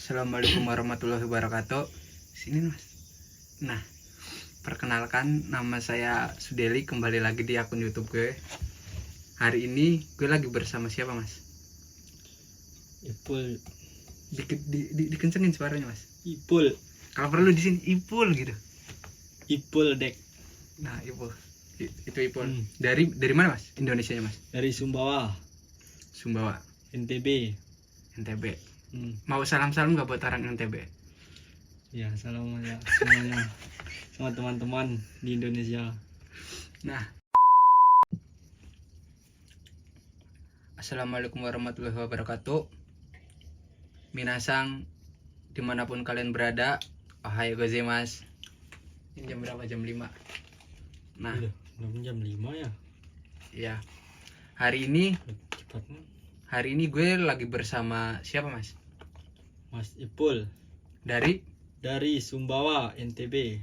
Assalamualaikum warahmatullahi wabarakatuh. Sini mas. Nah, perkenalkan nama saya Sudeli, kembali lagi di akun YouTube gue. Hari ini gue lagi bersama siapa mas? Ipul. Dikencengin suaranya mas. Ipul. Kalau perlu di sini Ipul gitu. Ipul dek. Nah Ipul. Itu Ipul. Dari mana mas? Indonesianya mas? Dari Sumbawa, Sumbawa, NTB. NTB. Mau salam-salam gak buat orang NTB? Ya, salam ya semuanya sama teman-teman di Indonesia. Nah, Assalamualaikum warahmatullahi wabarakatuh. Minasang, dimanapun kalian berada, ohayo gozaimasu. Ini jam berapa? Jam 5. Nah, Belum jam 5 ya? ya. Hari ini Cepatnya. gue lagi bersama siapa mas? Mas Ipul Dari Sumbawa, NTB.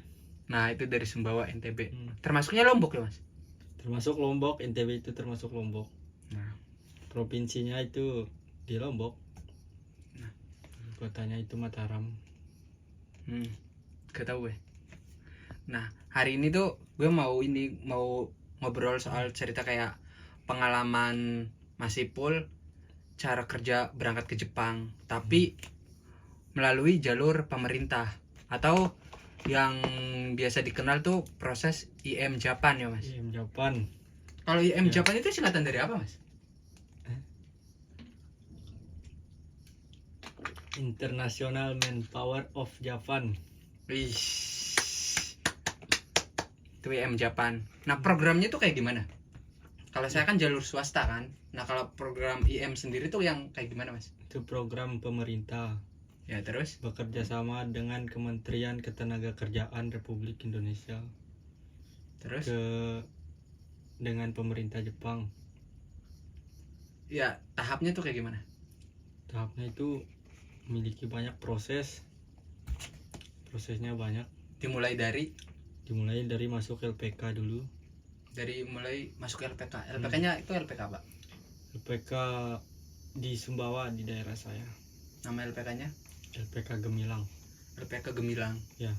Nah, itu dari Sumbawa, NTB. Termasuknya Lombok ya mas? Termasuk Lombok, NTB itu termasuk Lombok. Nah, Provinsinya itu di Lombok. Nah. Kotanya itu Mataram. Gak tau gue. Nah, hari ini tuh gue mau ngobrol soal cerita kayak pengalaman Mas Ipul, cara kerja berangkat ke Jepang, tapi melalui jalur pemerintah atau yang biasa dikenal tuh proses IM Japan ya mas. IM Japan. Kalau IM Ya. Japan itu singkatan dari apa mas? International Manpower of Japan. Wih, itu IM Japan. Nah, programnya tuh kayak gimana? Kalau saya kan jalur swasta kan. Nah, kalau program IM sendiri tuh yang kayak gimana mas? Itu program pemerintah. Ya terus? Bekerja sama dengan Kementerian Ketenagakerjaan Republik Indonesia Terus? Dengan pemerintah Jepang. Ya, tahapnya tuh kayak gimana? Tahapnya itu memiliki banyak prosesnya banyak. Dimulai dari masuk LPK dulu. mulai masuk LPK. LPK-nya itu LPK apa? LPK di Sumbawa, di daerah saya. Nama LPK-nya? LPK Gemilang. LPK Gemilang. Ya.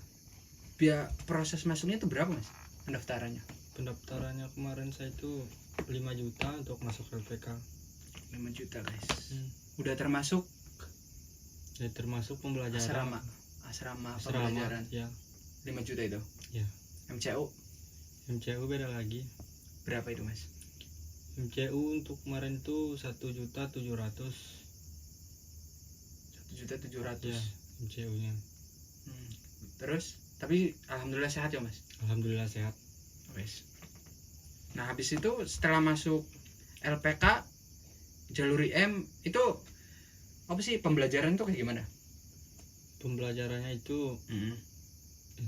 Biar proses masuknya itu berapa mas? Pendaftarannya kemarin saya itu 5 juta untuk masuk LPK. 5 juta guys. Udah termasuk? Ya, termasuk pembelajaran. Asrama pembelajaran. Ya. 5 juta itu? Ya. MCU beda lagi. berapa itu mas? MCU untuk kemarin itu 1.700.000. 1.700.000 ya, MCU-nya. Terus tapi alhamdulillah sehat ya mas? Alhamdulillah sehat. Wes. Nah habis itu setelah masuk LPK jalur IM itu apa sih pembelajaran tuh kayak gimana? Pembelajarannya itu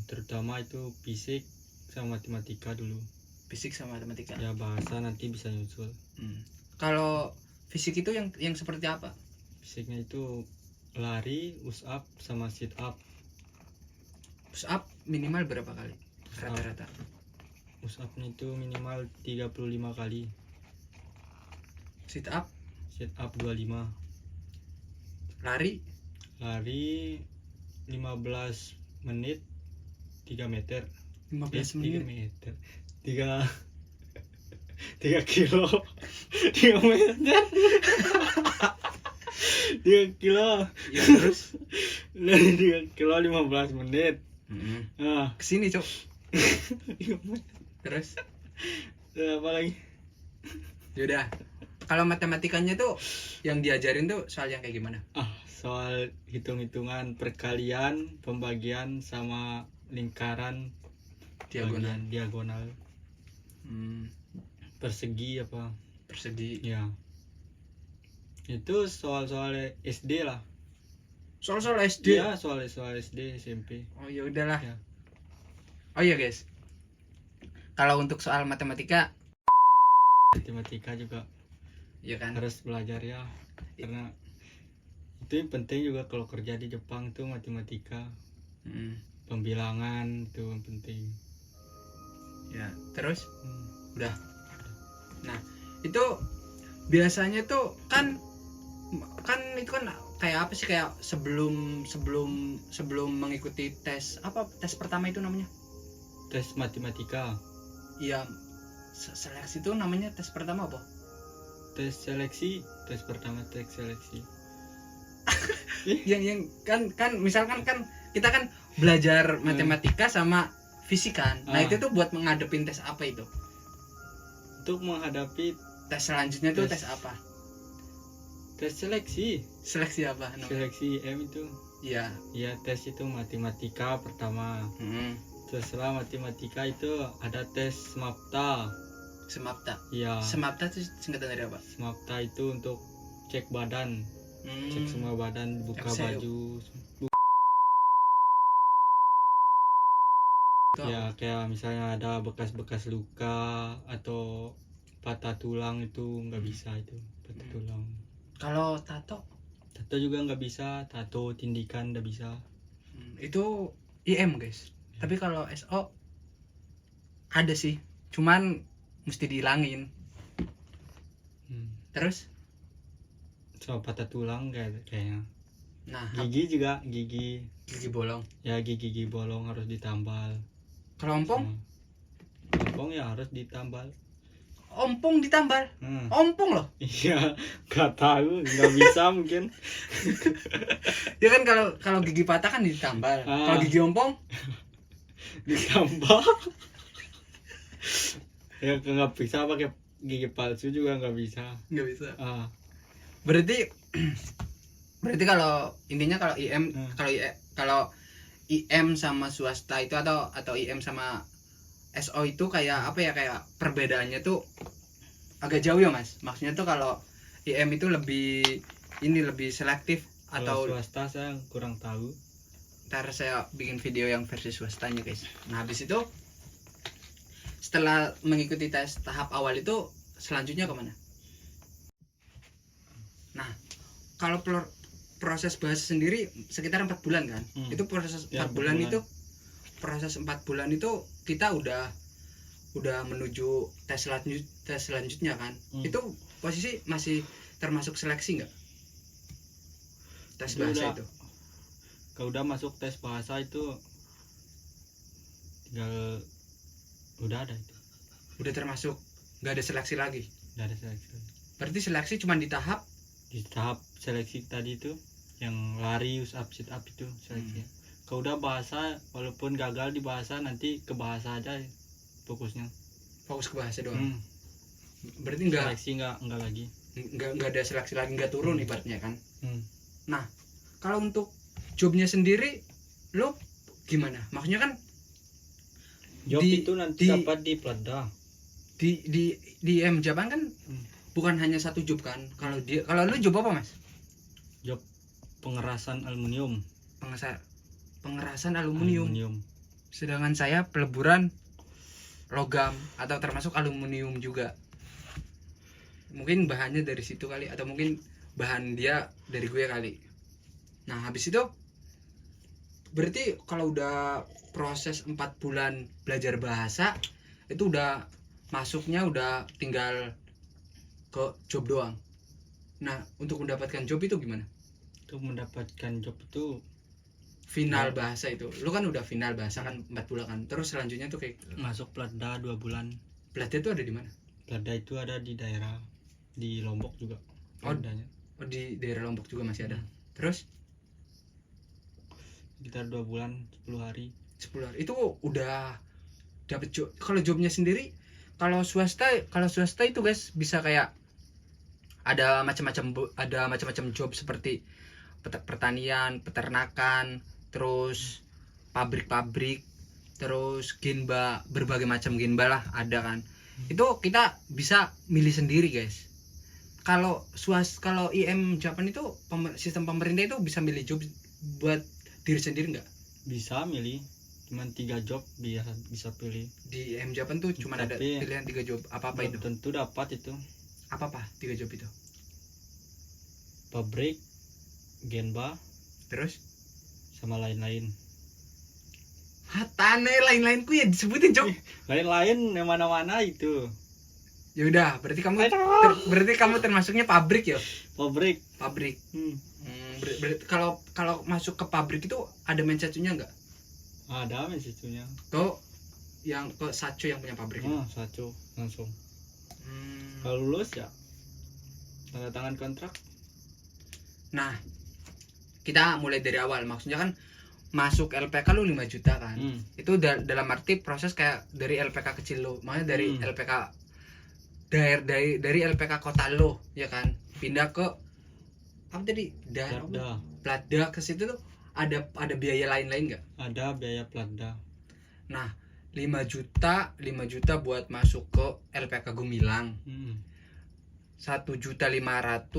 terutama itu fisik sama matematika dulu. Fisik sama matematika. Ya, bahasa nanti bisa nyusul. Kalau fisik itu yang seperti apa? Fisiknya itu lari, push up sama sit up. Push up minimal berapa kali rata-rata? Push up-nya itu minimal 35 kali. Sit up 25. Lari 15 menit 3 meter. 15 menit 3 kilo 3 meter 3 kilo ya terus 3 kilo 15 menit. Nah, kesini cok. Terus apa lagi? yaudah, kalau matematikanya tuh yang diajarin tuh soal yang kayak gimana? Soal hitung-hitungan perkalian, pembagian sama lingkaran, diagonal. Persegi ya. Itu soal-soal SD lah. Soal SD ya? Soal SD, SMP. Oh ya udahlah ya. Oh iya guys, kalau untuk soal matematika juga ya kan harus belajar ya, karena itu yang penting juga kalau kerja di Jepang tuh matematika. Pembilangan itu yang penting ya. Terus udah. Nah itu biasanya tuh kan itu kan kayak apa sih, kayak sebelum mengikuti tes pertama itu namanya? Tes matematika, Iya, seleksi itu namanya tes pertama apa? tes pertama tes seleksi. Yang kan misalkan kan kita kan belajar matematika sama fisika kan. Nah, itu tuh buat menghadapin tes apa itu? Untuk menghadapi Tes selanjutnya tuh tes apa? tes seleksi. Seleksi apa namanya? Seleksi M itu. Iya. Ya, tes itu matematika pertama. Setelah matematika itu ada tes SMAPTA. Semapta. Iya. Semapta itu singkatan dari apa? SMAPTA itu untuk cek badan, cek semua badan, buka FCU. baju. Ya, kayak misalnya ada bekas-bekas luka atau patah tulang itu nggak bisa itu, patah tulang. Kalau tato? Tato juga nggak bisa, tato tindikan nggak bisa. Itu IM guys. Tapi kalau SO ada sih, cuman mesti dihilangin. Terus? So patah tulang kayaknya. Nah, Gigi juga, gigi bolong. ya, gigi bolong harus ditambal. Kalau ompong? Ompong ya harus ditambal. Ompong ditambal? Ompong loh. Iya, nggak tahu, nggak bisa mungkin. Ya kan kalau gigi patah kan ditambal. Kalau gigi ompong ditambal. Ya nggak bisa pakai gigi palsu juga nggak bisa. nggak bisa. Berarti kalau intinya kalau IM kalau IM sama swasta itu atau IM sama SO itu kayak apa ya, kayak perbedaannya tuh agak jauh ya Mas. Maksudnya tuh kalau IM itu lebih selektif atau swasta saya kurang tahu. Ntar saya bikin video yang versi swastanya guys. Nah habis itu setelah mengikuti tes tahap awal itu selanjutnya kemana? Nah kalau proses bahasa sendiri sekitar 4 bulan kan? Itu proses 4 bulan itu, proses 4 bulan itu kita udah menuju tes selanjutnya kan? Itu posisi masih termasuk seleksi nggak? Tes bahasa itu? Kalau udah masuk tes bahasa itu tinggal udah ada itu. Udah termasuk, nggak ada seleksi lagi? Nggak ada seleksi. Berarti seleksi cuma di tahap seleksi tadi itu yang lari use up sit up itu seleksi. Kalau udah bahasa, walaupun gagal di bahasa, nanti ke bahasa aja fokusnya. Fokus ke bahasa doang. Berarti enggak seleksi enggak lagi. Enggak ada seleksi lagi, enggak turun ibaratnya kan. Nah, kalau untuk jobnya sendiri lo gimana? Maksudnya kan job itu nanti dapat di Plada. Di M Japan kan bukan hanya satu job kan. Kalau lu job apa Mas? Job pengerasan aluminium. Pengerasan aluminium. Sedangkan saya peleburan logam atau termasuk aluminium juga. Mungkin bahannya dari situ kali, atau mungkin bahan dia dari gue kali. Nah habis itu berarti kalau udah proses 4 bulan belajar bahasa itu udah masuknya udah tinggal ke job doang. Nah untuk mendapatkan job itu gimana? Untuk mendapatkan job itu final bahasa itu, lu kan udah final bahasa kan 4 bulan kan, terus selanjutnya tuh kayak masuk Plada 2 bulan. Plada itu ada di mana? Plada itu ada di daerah di Lombok juga. Di daerah Lombok juga masih ada. Terus sekitar 2 bulan 10 hari. 10 hari itu udah dapet job. Kalau jobnya sendiri, kalau swasta itu guys bisa kayak ada macam-macam job seperti pertanian, peternakan, terus pabrik-pabrik, terus ginba, berbagai macam ginba lah ada kan. Itu kita bisa milih sendiri guys. Kalau IM Japan itu sistem pemerintah itu bisa milih job buat diri sendiri nggak? Bisa milih, cuman 3 job bisa pilih. Di IM Japan tuh cuma ada pilihan 3 job. Apa itu? Tentu dapat itu. Apa 3 job itu? Pabrik, genba, terus sama lain-lain. Hatane lain-lainku ya disebutin job. Lain-lain yang mana-mana itu. Ya udah, berarti kamu termasuknya pabrik ya? Pabrik. kalau kalau masuk ke pabrik itu ada mensacunya nggak? Ada mesitunya. Tuh yang ke Saco yang punya pabrik itu. Satu langsung. Hmm. Kalau lulus ya tanda tangan kontrak. Nah, kita mulai dari awal. Maksudnya kan masuk LPK lu 5 juta kan. Itu dalam arti proses kayak dari LPK kecil lu. Makanya dari LPK dari LPK kota lu, ya kan. Pindah ke apa tadi? Platda ke situ tuh ada biaya lain-lain nggak? Ada biaya Platda. Nah, 5 juta buat masuk ke LPK Gumilang. 1.500.000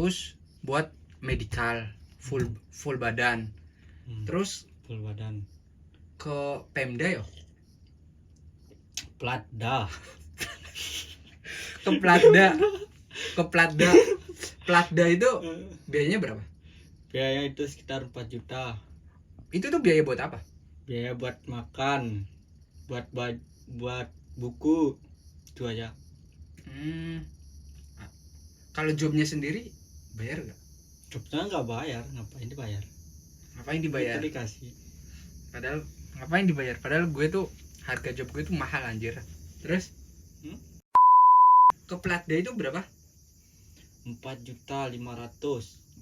buat medikal full badan. Terus Full badan. ke Pemda ya? Platda. Ke Platda. Platda itu biayanya berapa? Biaya itu sekitar 4 juta. Itu tuh biaya buat apa? Biaya buat makan, buat buku, itu aja. Kalau jobnya sendiri bayar nggak? Jobnya nggak bayar, ngapain dibayar? Ngapain dibayar? Itu dikasih. Padahal ngapain dibayar? Padahal gue tuh harga job gue tuh mahal anjir. Terus ke Platda itu berapa? 4.500.000.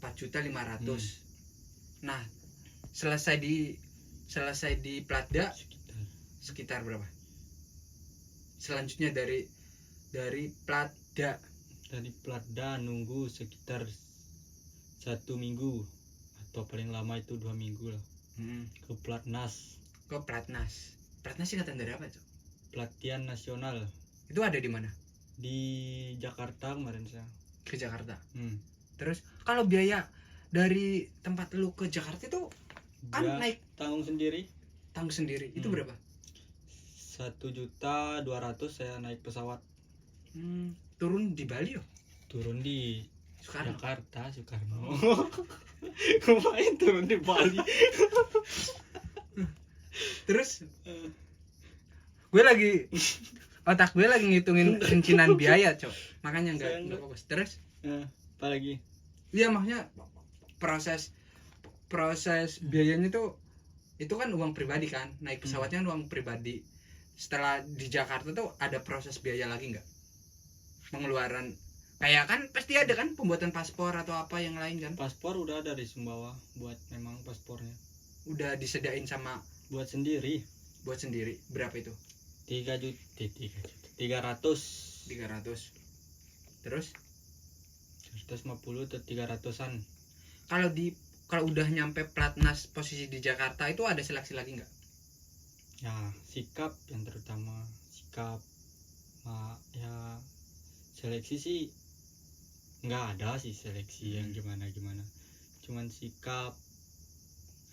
4.500.000. Nah, selesai di Platda sekitar berapa? Selanjutnya dari Platda. Dari Platda nunggu sekitar 1 minggu atau paling lama itu 2 minggu lah. Ke Platnas. Platnas singkatan dari apa, Cok? Pelatihan nasional. Itu ada di mana? Di Jakarta kemarin saya. Ke Jakarta. Terus kalau biaya dari tempat lu ke Jakarta itu kan naik tanggung sendiri. Itu berapa? 1.200.000 saya naik pesawat. Turun di Bali yo? Turun di Soekarno. Ngapain turun di Bali? Terus otak gue lagi ngitungin rincian biaya, Cok. Makanya enggak fokus. Terus apa lagi? Iya, maksudnya proses biayanya tuh itu kan uang pribadi kan, naik pesawatnya uang pribadi. Setelah di Jakarta tuh ada proses biaya lagi nggak? Pengeluaran kayak kan pasti ada kan pembuatan paspor atau apa yang lain kan? Paspor udah ada di Sumbawa buat memang paspornya. Udah disediain sama buat sendiri. Berapa itu? 300. Terus 150 atau 300-an. Kalau udah nyampe Platnas posisi di Jakarta itu ada seleksi lagi nggak? Ya, sikap yang terutama. Ya seleksi sih nggak ada sih seleksi yang gimana cuman sikap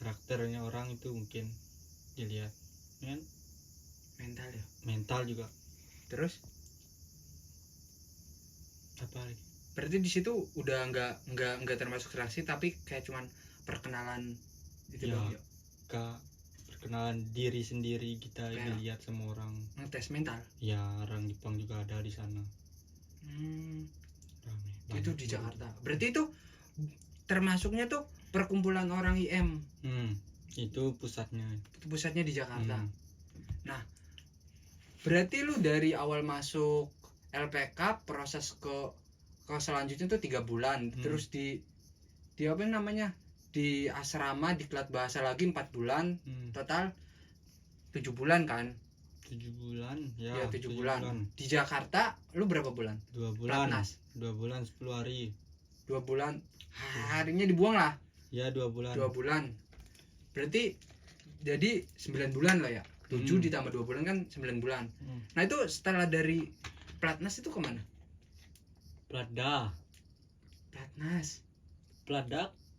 karakternya orang itu mungkin dilihat kan. Mental juga. Terus apa lagi? Berarti di situ udah nggak termasuk seleksi tapi kayak cuman perkenalan gitu doang ya? Perkenalan diri sendiri kita dilihat sama orang. Ngetes mental. Ya, orang Jepang juga ada di sana. Itu di Jakarta. Berarti itu termasuknya tuh perkumpulan orang IM. Itu pusatnya. Pusatnya di Jakarta. Nah, berarti lu dari awal masuk LPK proses ke selanjutnya tuh 3 bulan. Terus di apa namanya? Di asrama diklat bahasa lagi 4 bulan. Total 7 bulan kan? 7 bulan ya. Ya 7 bulan. Di Jakarta lu berapa bulan? 2 bulan. Platnas. 2 bulan 10 hari. 2 bulan. Harinya dibuang lah. Ya 2 bulan. 2 bulan. Berarti jadi 9 bulan lah ya. 7 ditambah 2 bulan kan 9 bulan. Nah itu setelah dari Platnas itu kemana?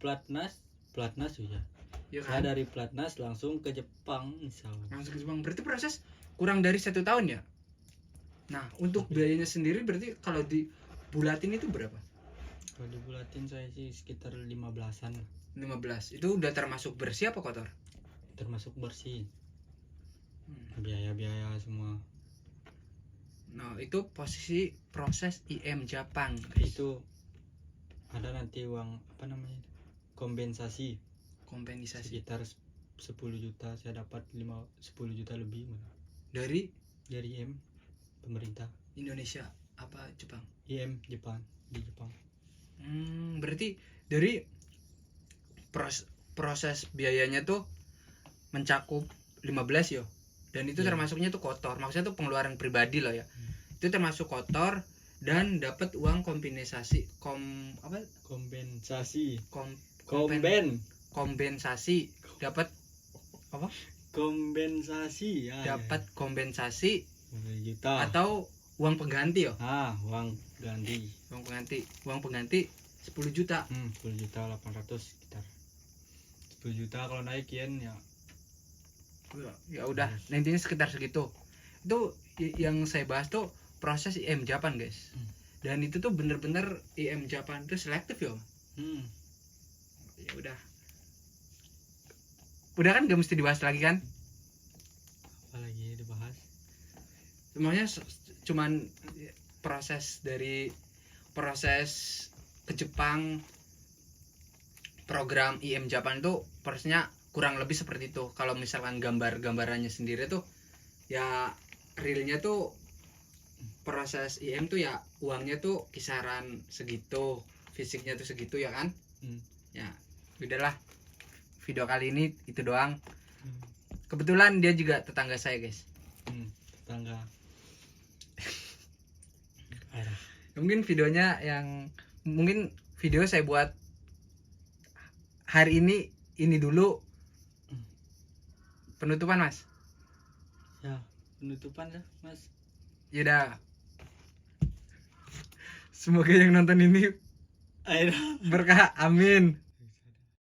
Platnas juga. Ya Saya kan? dari Platnas langsung ke Jepang misalnya. Langsung ke Jepang. Berarti proses kurang dari 1 tahun ya? Nah untuk biayanya sendiri berarti kalau dibulatin itu berapa? Kalau dibulatin saya sih sekitar 15-an. 15. Itu udah termasuk bersih apa kotor? Termasuk bersih. Biaya-biaya semua. Nah itu posisi proses IM Jepang. Itu ada nanti uang apa namanya? kompensasi Kompensasi sekitar 10 juta, saya dapat 10 juta lebih malah. dari Dari pemerintah Indonesia apa Jepang? Jepang, di Jepang. Berarti dari proses biayanya tuh mencakup 15 yo. Dan itu Iya. termasuknya tuh kotor. Maksudnya tuh pengeluaran pribadi loh ya. Itu termasuk kotor dan dapat uang kompensasi Kompensasi kom- kompensasi dapat kompensasi ya, dapat kompensasi 10 juta atau uang pengganti yo. uang ganti Uang pengganti 10 juta. 10 juta 800 sekitar 10 juta kalau naik yen ya. Ya udah, intinya sekitar segitu. Itu yang saya bahas tuh proses IM Japan, guys. Dan itu tuh bener-bener IM Japan tuh selektif yo. Ya udah. Udah kan gak mesti dibahas lagi kan? Apalagi dibahas. Semuanya cuman proses ke Jepang, program IM Japan itu prosesnya kurang lebih seperti itu. Kalau misalkan gambarannya sendiri tuh ya realnya tuh proses IM tuh ya uangnya tuh kisaran segitu, fisiknya tuh segitu ya kan? Ya udahlah, video kali ini itu doang. Kebetulan dia juga tetangga saya, guys. Tetangga. Mungkin video saya buat hari ini dulu. Penutupan, Mas. Ya, penutupan ya, Mas. Yaudah. Semoga yang nonton ini Ayo. berkah. Amin.